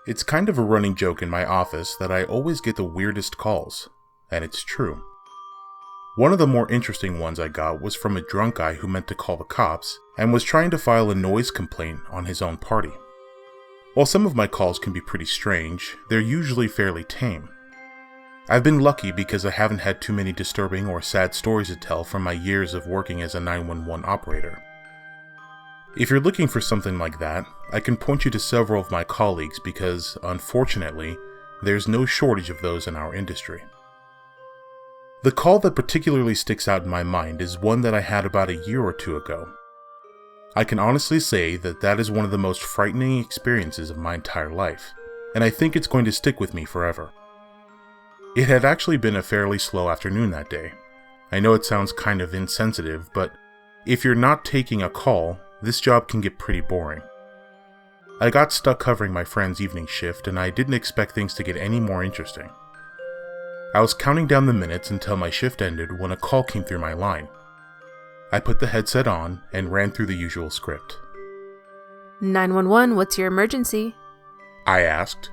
It's kind of a running joke in my office that I always get the weirdest calls, and it's true. One of the more interesting ones I got was from a drunk guy who meant to call the cops and was trying to file a noise complaint on his own party. While some of my calls can be pretty strange, they're usually fairly tame. I've been lucky because I haven't had too many disturbing or sad stories to tell from my years of working as a 911 operator. If you're looking for something like that, I can point you to several of my colleagues because, unfortunately, there's no shortage of those in our industry. The call that particularly sticks out in my mind is one that I had about a year or two ago. I can honestly say that is one of the most frightening experiences of my entire life, and I think it's going to stick with me forever. It had actually been a fairly slow afternoon that day. I know it sounds kind of insensitive, but if you're not taking a call, this job can get pretty boring. I got stuck covering my friend's evening shift, and I didn't expect things to get any more interesting. I was counting down the minutes until my shift ended when a call came through my line. I put the headset on and ran through the usual script. 911, what's your emergency? I asked.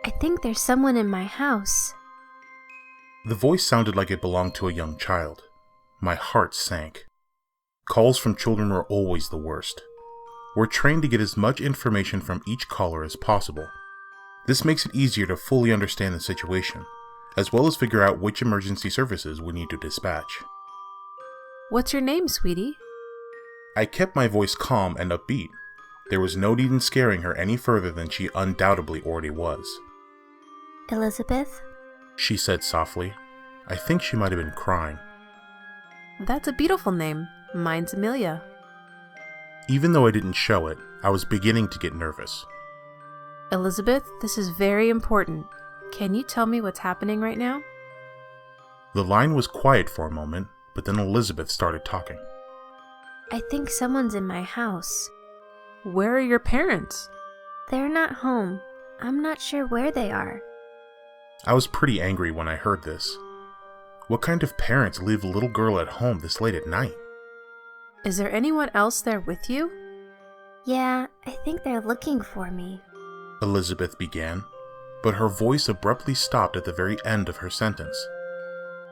I think there's someone in my house. The voice sounded like it belonged to a young child. My heart sank. Calls from children are always the worst. We're trained to get as much information from each caller as possible. This makes it easier to fully understand the situation, as well as figure out which emergency services we need to dispatch. What's your name, sweetie? I kept my voice calm and upbeat. There was no need in scaring her any further than she undoubtedly already was. Elizabeth? She said softly. I think she might have been crying. That's a beautiful name. Mine's Amelia. Even though I didn't show it, I was beginning to get nervous. Elizabeth, this is very important. Can you tell me what's happening right now? The line was quiet for a moment, but then Elizabeth started talking. I think someone's in my house. Where are your parents? They're not home. I'm not sure where they are. I was pretty angry when I heard this. What kind of parents leave a little girl at home this late at night? Is there anyone else there with you? Yeah, I think they're looking for me. Elizabeth began, but her voice abruptly stopped at the very end of her sentence.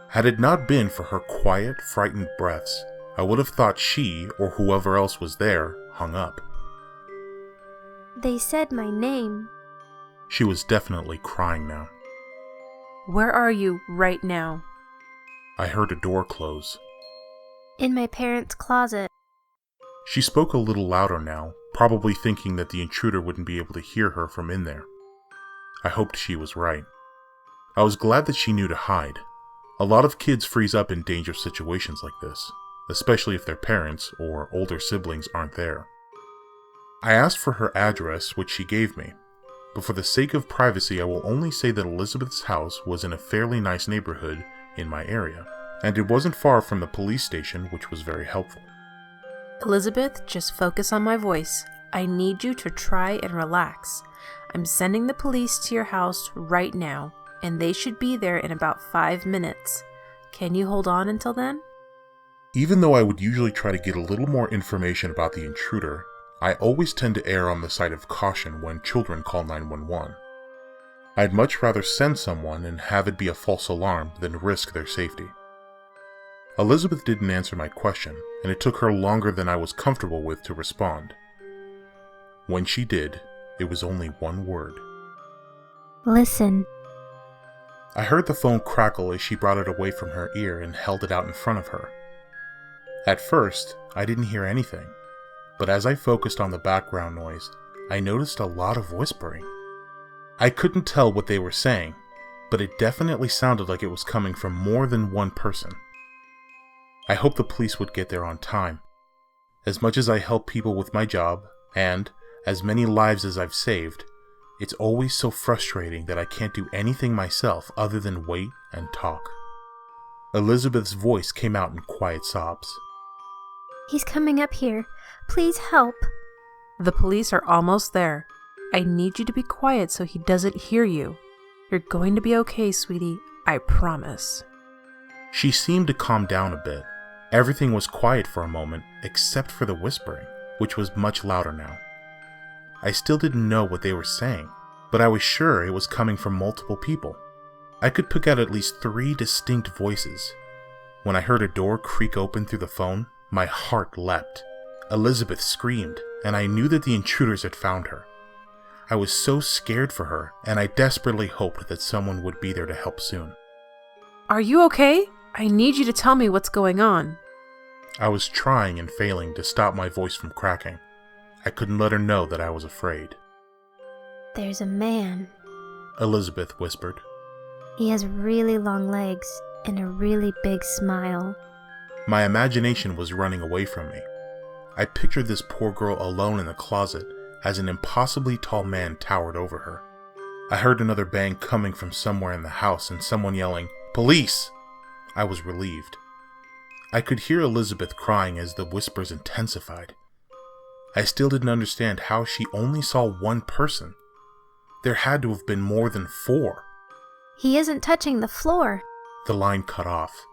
Had it not been for her quiet, frightened breaths, I would have thought she, or whoever else was there, hung up. They said my name. She was definitely crying now. Where are you right now? I heard a door close. In my parents' closet. She spoke a little louder now, probably thinking that the intruder wouldn't be able to hear her from in there. I hoped she was right. I was glad that she knew to hide. A lot of kids freeze up in dangerous situations like this, especially if their parents or older siblings aren't there. I asked for her address, which she gave me, but for the sake of privacy I will only say that Elizabeth's house was in a fairly nice neighborhood in my area, and it wasn't far from the police station, which was very helpful. Elizabeth, just focus on my voice. I need you to try and relax. I'm sending the police to your house right now, and they should be there in about 5 minutes. Can you hold on until then? Even though I would usually try to get a little more information about the intruder, I always tend to err on the side of caution when children call 911. I'd much rather send someone and have it be a false alarm than risk their safety. Elizabeth didn't answer my question, and it took her longer than I was comfortable with to respond. When she did, it was only one word. Listen. I heard the phone crackle as she brought it away from her ear and held it out in front of her. At first, I didn't hear anything, but as I focused on the background noise, I noticed a lot of whispering. I couldn't tell what they were saying, but it definitely sounded like it was coming from more than one person. I hoped the police would get there on time. As much as I help people with my job, and as many lives as I've saved, it's always so frustrating that I can't do anything myself other than wait and talk. Elizabeth's voice came out in quiet sobs. He's coming up here. Please help. The police are almost there. I need you to be quiet so he doesn't hear you. You're going to be okay, sweetie. I promise. She seemed to calm down a bit. Everything was quiet for a moment, except for the whispering, which was much louder now. I still didn't know what they were saying, but I was sure it was coming from multiple people. I could pick out at least 3 distinct voices. When I heard a door creak open through the phone, my heart leapt. Elizabeth screamed, and I knew that the intruders had found her. I was so scared for her, and I desperately hoped that someone would be there to help soon. Are you okay? I need you to tell me what's going on. I was trying and failing to stop my voice from cracking. I couldn't let her know that I was afraid. There's a man. Elizabeth whispered. He has really long legs and a really big smile. My imagination was running away from me. I pictured this poor girl alone in the closet as an impossibly tall man towered over her. I heard another bang coming from somewhere in the house and someone yelling, "Police!" I was relieved. I could hear Elizabeth crying as the whispers intensified. I still didn't understand how she only saw one person. There had to have been more than 4. He isn't touching the floor. The line cut off.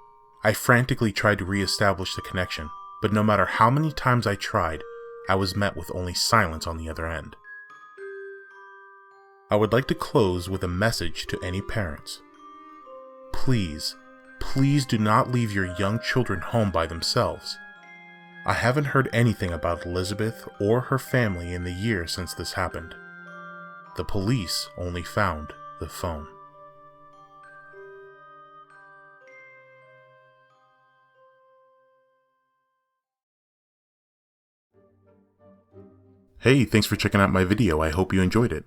I frantically tried to re-establish the connection, but no matter how many times I tried, I was met with only silence on the other end. I would like to close with a message to any parents. Please, please do not leave your young children home by themselves. I haven't heard anything about Elizabeth or her family in the year since this happened. The police only found the phone. Hey, thanks for checking out my video. I hope you enjoyed it.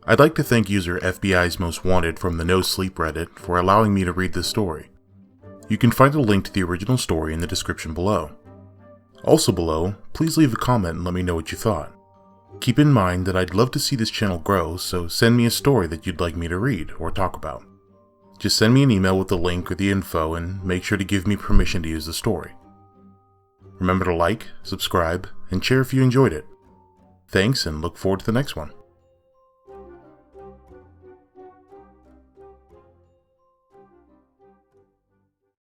I'd like to thank user FBI's Most Wanted from the nosleep Reddit for allowing me to read this story. You can find a link to the original story in the description below. Also below, please leave a comment and let me know what you thought. Keep in mind that I'd love to see this channel grow, so send me a story that you'd like me to read or talk about. Just send me an email with the link or the info and make sure to give me permission to use the story. Remember to like, subscribe, and share if you enjoyed it. Thanks, and look forward to the next one.